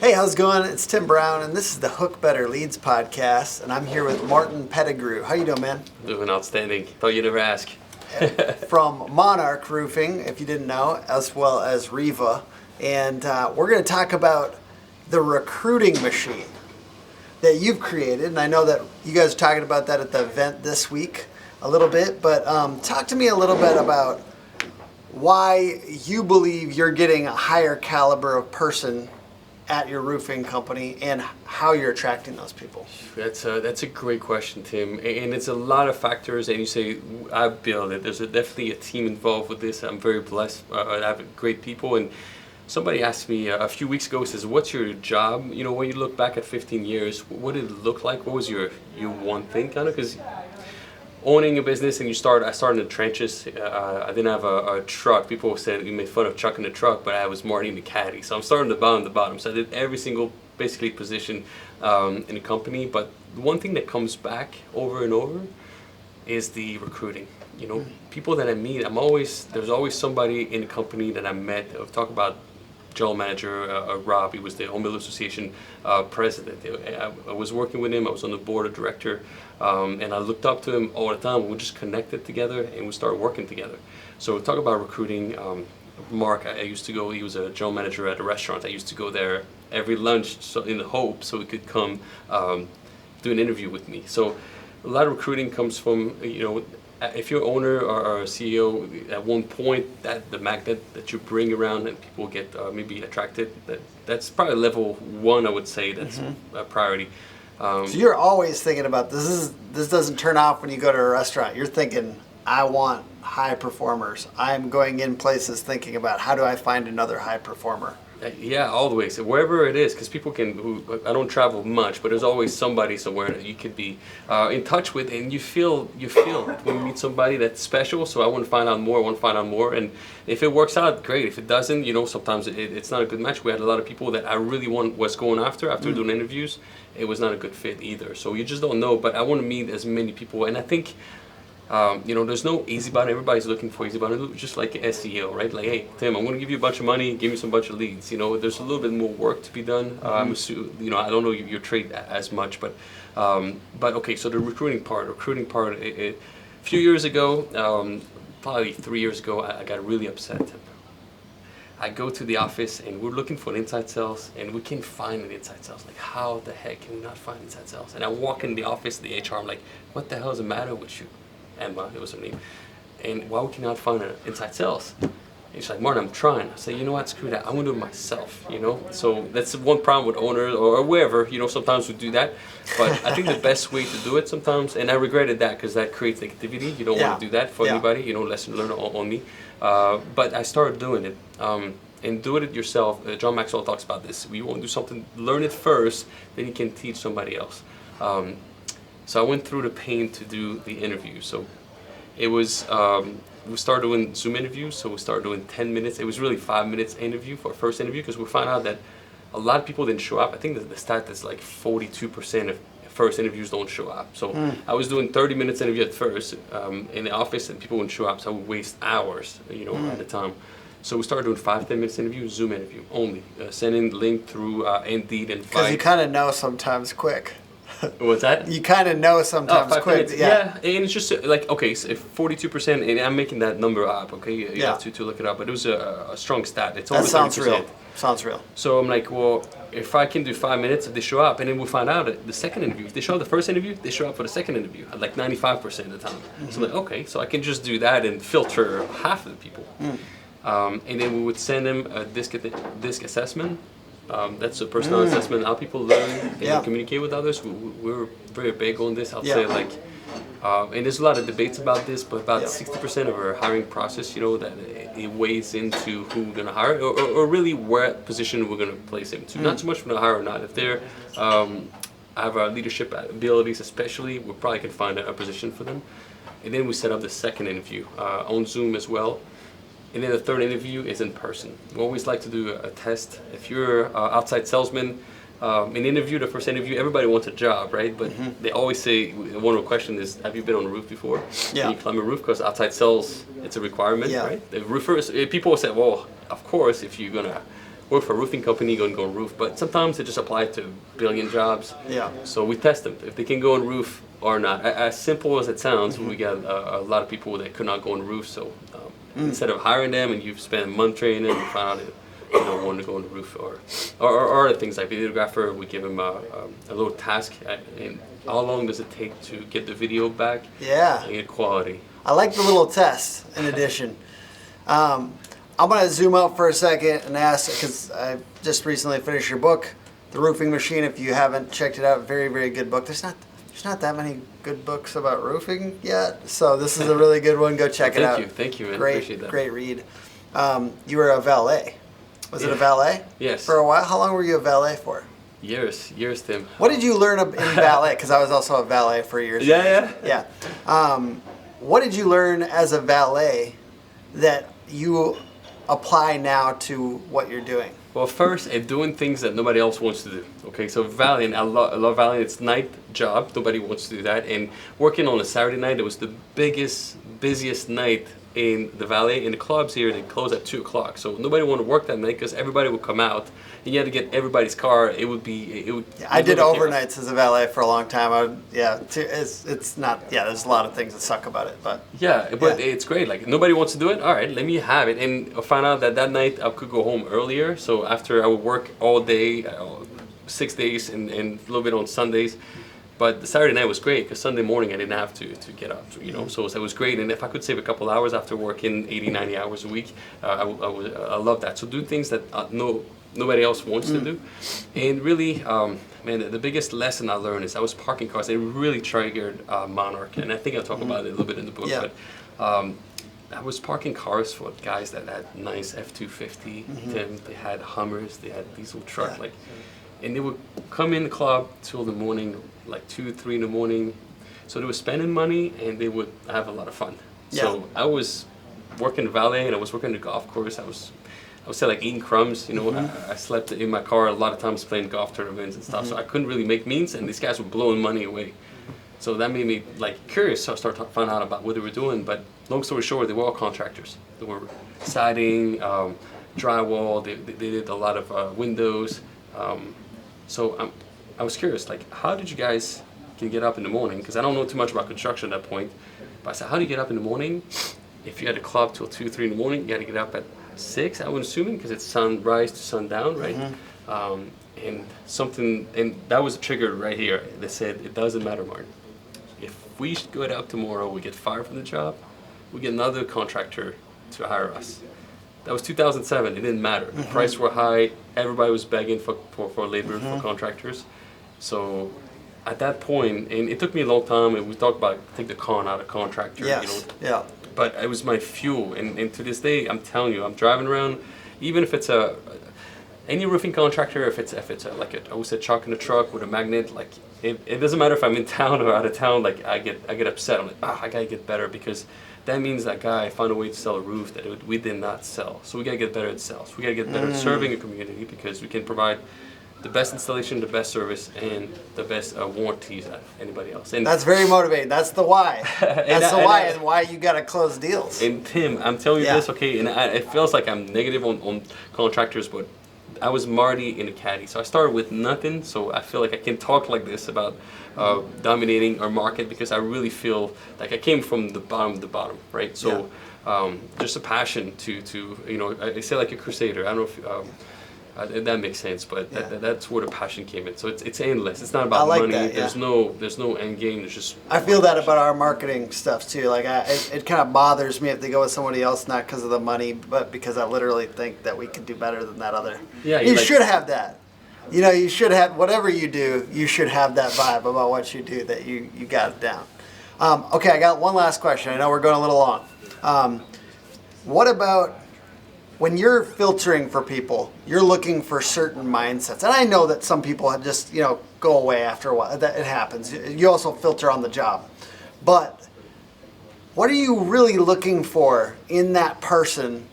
Hey, how's it going? It's Tim Brown, and this is the Hook Better Leads podcast, and I'm here with Martin Pettigrew. How you doing, man? Doing outstanding. Thought you'd never ask. From Monarch Roofing, if you didn't know, as well as Riva, and we're going to talk about the recruiting machine that you've created, and I know that you guys are talking about that at the event this week a little bit, but talk to me a little bit about why you believe you're getting a higher caliber of person at your roofing company and how you're attracting those people. That's a great question, Tim. And it's a lot of factors. And you say, I build it. There's definitely a team involved with this. I'm very blessed. I have great people. And somebody asked me a few weeks ago, says, what's your job? You know, when you look back at 15 years, what did it look like? What was your one thing kind of? Because owning a business and I started in the trenches. I didn't have a truck. People said you made fun of trucking the truck, but I was Marty the caddy. So I'm starting the bottom. So I did every single basically position in the company. But the one thing that comes back over and over is the recruiting. You know, people that I meet, there's always somebody in the company that I met. I'll talk about general manager Rob. He was the Home Builder Association president. I was working with him. I was on the board of director, and I looked up to him all the time. We just connected together and we started working together. So talk about recruiting. Mark, I used to go. He was a general manager at a restaurant. I used to go there every lunch, so in the hope so he could come do an interview with me. So a lot of recruiting comes from if you're owner or a CEO, at one point that the magnet that you bring around and people get maybe attracted, that's probably level one, I would say. That's a priority. So you're always thinking about this doesn't turn off when you go to a restaurant. You're thinking, I want high performers. I'm going in places thinking about how do I find another high performer. Yeah, all the way. So wherever it is, because people I don't travel much, but there's always somebody somewhere that you could be in touch with, and you feel it when you meet somebody that's special. So I want to find out more, and if it works out, great. If it doesn't, sometimes it's not a good match. We had a lot of people that I really was going after doing interviews. It was not a good fit either. So you just don't know, but I want to meet as many people, and I think there's no easy button. Everybody's looking for easy button, just like SEO, right? Like, hey, Tim, I'm going to give you a bunch of money, give me some bunch of leads. There's a little bit more work to be done. I don't know your trade as much, but okay. So the recruiting part. A few years ago, probably 3 years ago, I got really upset. I go to the office and we're looking for an inside sales, and we can't find an inside sales. Like, how the heck can we not find inside sales? And I walk in the office, the HR, I'm like, what the hell is the matter with you? Emma, it was her name. And why we cannot find an inside sales? And she's like, Martin, I'm trying. I say, you know what, screw that. I'm going to do it myself, So that's one problem with owners or wherever, sometimes we do that. But I think the best way to do it sometimes, and I regretted that because that creates negativity. You don't want to do that for anybody, lesson learned on me. But I started doing it. And do it yourself. John Maxwell talks about this. You want to do something, learn it first, then you can teach somebody else. So I went through the pain to do the interview. So it was, we started doing Zoom interviews. So we started doing 10 minutes. It was really 5 minutes interview for our first interview, because we found out that a lot of people didn't show up. I think that the stat is like 42% of first interviews don't show up. So I was doing 30 minutes interview at first in the office, and people wouldn't show up. So I would waste hours, at the time. So we started doing 5-10 minutes interview, Zoom interview only. Sending link through Indeed and because you kind of know sometimes quick. What's that? You kind of know sometimes quick. Yeah, and it's just like, okay, so if 42%, and I'm making that number up, okay? You have to look it up, but it was a strong stat. It's over 30%. Sounds real. Sounds real. So I'm like, well, if I can do 5 minutes, if they show up, and then we'll find out at the second interview. If they show up the first interview, they show up for the second interview at like 95% of the time. So I'm like, okay, so I can just do that and filter half of the people. And then we would send them a DISC assessment. That's a personal assessment, how people learn and communicate with others. We're very big on this. I'll say, like, and there's a lot of debates about this, but about 60% of our hiring process, that it weighs into who we're going to hire, or really what position we're going to place them to. Not so much from the hire or not. If they're have our leadership abilities, especially, we probably can find a position for them. And then we set up the second interview on Zoom as well. And then the third interview is in person. We always like to do a test. If you're an outside salesman, the first interview, everybody wants a job, right? But they always say, one of the questions is, have you been on a roof before? Can you climb a roof? Because outside sales, it's a requirement, right? The roofers, people say, well, of course, if you're going to work for a roofing company, go and go on roof. But sometimes they just apply to a billion jobs. Yeah. So we test them if they can go on roof or not. As simple as it sounds, we got a lot of people that could not go on roof. So instead of hiring them and you've spent a month training them, you find out they want to go on the roof or other things like videographer. We give them a little task and how long does it take to get the video back? Yeah. And get quality. I like the little test in addition. I'm going to zoom out for a second and ask, because I just recently finished your book, The Roofing Machine. If you haven't checked it out, very, very good book. There's not that many good books about roofing yet, so this is a really good one. Go check it out. Thank you, man. Great, Appreciate that. great read. You were a valet. Was it a valet? Yes. For a while? How long were you a valet for? Years, Tim. What did you learn in valet? Because I was also a valet for years. Yeah. What did you learn as a valet that you apply now to what you're doing? Well, first, doing things that nobody else wants to do. Okay, so valeting, I love valeting. It's night job. Nobody wants to do that. And working on a Saturday night, it was the busiest night in the valet. In the clubs here, they close at 2 o'clock. So nobody wanted to work that night because everybody would come out. And you had to get everybody's car. It would. I did overnights as a valet for a long time. It's not. Yeah, there's a lot of things that suck about it, but. It's great. Like nobody wants to do it. All right, let me have it. And I found out that night I could go home earlier. So after I would work all day, 6 days, and a little bit on Sundays. But the Saturday night was great because Sunday morning I didn't have to get up, so it was great. And if I could save a couple hours after working 80, 90 hours a week, I love that. So do things that nobody else wants to do. And really, man, the biggest lesson I learned is I was parking cars. It really triggered Monarch. And I think I talk about it a little bit in the book. Yeah. But I was parking cars for guys that had nice F-250. They had Hummers. They had diesel truck. And they would come in the club till the morning, like 2, 3 in the morning. So they were spending money and they would have a lot of fun. So I was working valet and I was working the golf course. I would say like eating crumbs, I slept in my car a lot of times playing golf tournaments and stuff. So I couldn't really make means and these guys were blowing money away. So that made me like curious. So I started to find out about what they were doing. But long story short, they were all contractors. They were siding, drywall. They did a lot of windows. So I was curious, like, how did you guys can get up in the morning? Because I don't know too much about construction at that point. But I said, how do you get up in the morning? If you had a club till 2, 3 in the morning, you got to get up at 6, I would assume, because it's sunrise to sundown, right? And that was a trigger right here. They said, it doesn't matter, Martin. If we go out tomorrow, we get fired from the job, we get another contractor to hire us. That was 2007. It didn't matter. The prices were high. Everybody was begging for labor, for contractors. So at that point, and it took me a long time, and we talked about take the con out of contractor. Yes. Yeah. But it was my fuel, and to this day, I'm telling you, I'm driving around, even if it's any roofing contractor, if it's like I would say truck in a truck with a magnet, like it doesn't matter if I'm in town or out of town. Like I get upset. I'm like, I gotta get better because that means that guy found a way to sell a roof that we did not sell. So we gotta get better at sales. We gotta get better at serving a community because we can provide the best installation, the best service, and the best warranties than anybody else. And that's very motivating. That's the why. That's the why, and why you gotta close deals. And Tim, I'm telling you this, okay, and it feels like I'm negative on contractors, but I was Marty in a caddy. So I started with nothing, so I feel like I can talk like this about dominating our market because I really feel like I came from the bottom, right? So just a passion to I say like a crusader. I don't know if that makes sense, but that's where the passion came in. So it's endless. It's not about money. That, there's no end game. There's just. I feel that about our marketing stuff too. Like it kind of bothers me if they go with somebody else, not because of the money, but because I literally think that we could do better than that other. Yeah, you should have that. You should have whatever you do. You should have that vibe about what you do that you got it down. Okay, I got one last question. I know we're going a little long. What about when you're filtering for people, you're looking for certain mindsets. And I know that some people just, go away after a while. That it happens. You also filter on the job. But what are you really looking for in that person?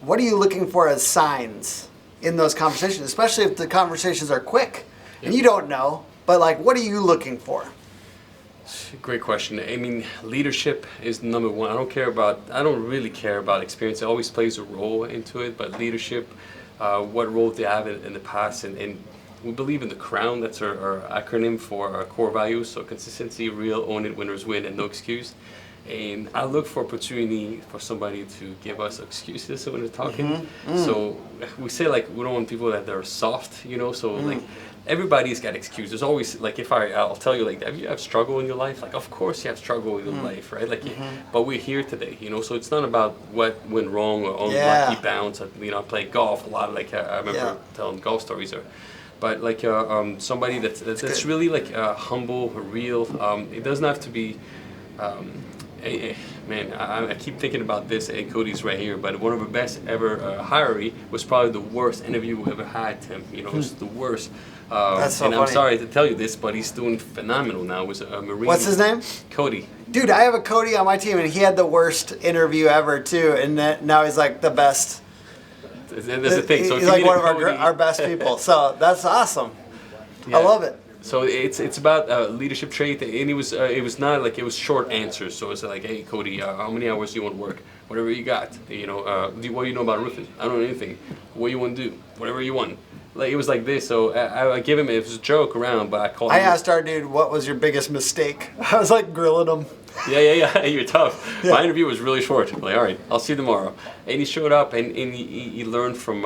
What are you looking for as signs in those conversations, especially if the conversations are quick and you don't know, but what are you looking for? Great question. I mean, leadership is number one. I don't really care about experience. It always plays a role into it, but leadership, what role they have in the past, and we believe in the crown. That's our acronym for our core values. So consistency, real, own it, winners win, and no excuse. And I look for opportunity for somebody to give us excuses when they're talking. So we say like we don't want people that they're soft, you know. So like everybody's got excuses. There's always like I'll tell you like, have you have struggle in your life? Like of course you have struggle in your life, right? Like, but we're here today, you know. So it's not about what went wrong or unlucky bounce. You know, I play golf a lot. Like I remember telling golf stories or. But like somebody that's really like humble, real. It doesn't have to be. Man, I keep thinking about this, and Cody's right here, but one of the best ever hiree was probably the worst interview we ever had, Tim. You know, it was the worst. That's so and funny. I'm sorry to tell you this, but he's doing phenomenal now. It was a Marine. What's his name? Cody. Dude, I have a Cody on my team, and he had the worst interview ever, too, and now he's like the best. That's the thing. So he's like one of our best people, so that's awesome. Yeah. I love it. So it's about leadership trait, and it was not like it was short answers. So it's like, hey Cody, how many hours do you want to work? Whatever you got, you know. What do you know about roofing? I don't know anything. What do you want to do? Whatever you want. Like it was like this. So I give him, it was a joke around, but I called. I asked our dude, what was your biggest mistake? I was like grilling him. Yeah. You're tough. Yeah. My interview was really short. I'm like, all right, I'll see you tomorrow. And he showed up, and he learned from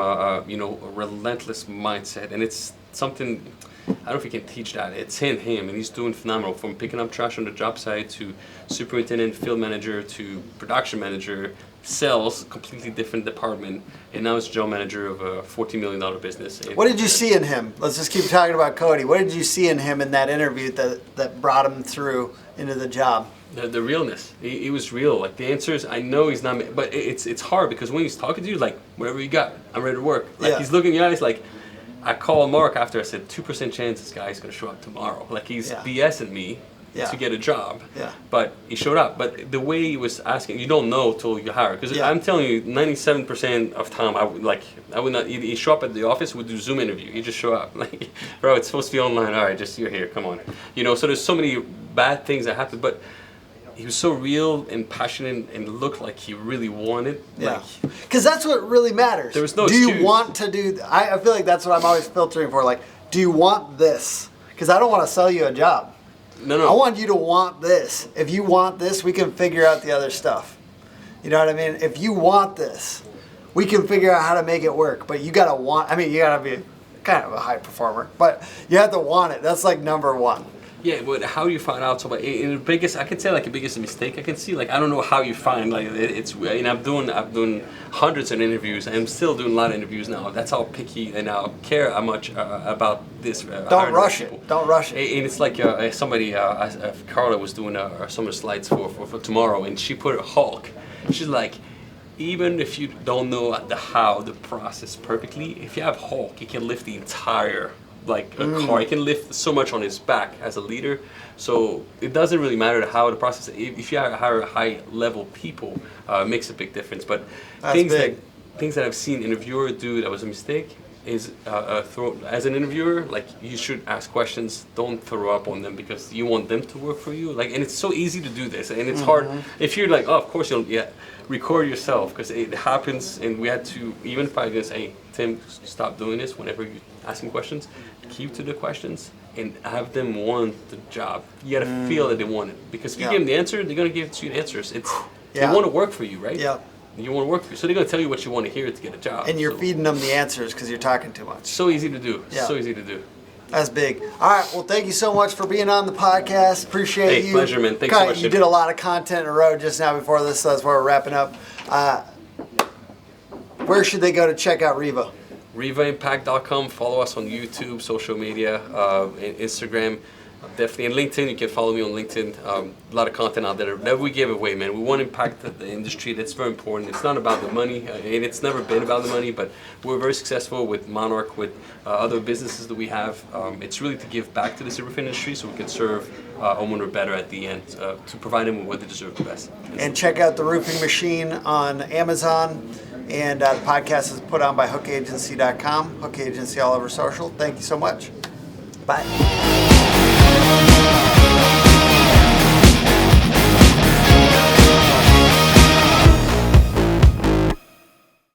you know, a relentless mindset, and it's something. I don't know if he can teach that. It's in him, and he's doing phenomenal. From picking up trash on the job site to superintendent, field manager to production manager, sales, completely different department, and now he's general manager of a $14 million business. And What did you see in him? Let's just keep talking about Cody. What did you see in him in that interview that brought him through into the job? The realness. He was real. Like the answers, I know he's not, but it's hard because when he's talking to you, like whatever you got, I'm ready to work. Like he's looking in your eyes like. I called Mark after I said 2% chance this guy's gonna show up tomorrow. Like he's BSing me to get a job. Yeah. But he showed up. But the way he was asking, you don't know till you hire. Because I'm telling you, 97% of time I would not. He show up at the office, would do Zoom interview. He just show up. Like, bro, it's supposed to be online. All right, just you're here. Come on. You know. So there's so many bad things that happen, but. He was so real and passionate and looked like he really wanted. Yeah. Because that's what really matters. There was no excuse. excuse. You want to do... I feel like that's what I'm always filtering for. Like, do you want this? Because I don't want to sell you a job. No. I want you to want this. If you want this, we can figure out the other stuff. You know what I mean? If you want this, we can figure out how to make it work. But you got to want... I mean, you got to be kind of a high performer. But you have to want it. That's like number one. Yeah, but how do you find out somebody? In the biggest, I can say like the biggest mistake I can see. Like I don't know how you find like it's. You know, I've done hundreds of interviews, and I'm still doing a lot of interviews now. That's how picky and I care how much about this. Don't rush it. Don't rush it. And it's like somebody, Carla was doing some of the slides for tomorrow, and she put a Hulk. She's like. Even if you don't know the process perfectly, if you have Hulk, he can lift the entire car. He can lift so much on his back as a leader. So it doesn't really matter how the process. If you hire high level people, it makes a big difference. But things that I've seen interviewer do that was a mistake is as an interviewer, like you should ask questions. Don't throw up on them because you want them to work for you. Like, and it's so easy to do this, and it's hard if you're like, oh, of course you don't. Yeah, record yourself because it happens, and we had to. Even if I just say, hey, Tim, stop doing this. Whenever you're asking questions, keep to the questions and have them want the job. You gotta feel that they want it because if you give them the answer, they're gonna give you the answers. They want to work for you, right? Yeah. You want to work for you, so they're gonna tell you what you want to hear to get a job. And you're feeding them the answers because you're talking too much. So easy to do. Yeah. So easy to do. That's big. All right. Well, thank you so much for being on the podcast. Appreciate you. Hey, pleasure, man. Thanks so much. You did a lot of content in a row just now before this, so that's why we're wrapping up. Where should they go to check out Riva? RivaImpact.com. Follow us on YouTube, social media, and Instagram. Definitely. And LinkedIn, you can follow me on LinkedIn. A lot of content out there that we give away, man. We want to impact the industry. That's very important. It's not about the money, and it's never been about the money, but we're very successful with Monarch, with other businesses that we have. It's really to give back to this roofing industry so we can serve homeowner better at the end, to provide them with what they deserve the best. And check out The Roofing Machine on Amazon. And the podcast is put on by hookagency.com. Hook Agency all over social. Thank you so much. Bye.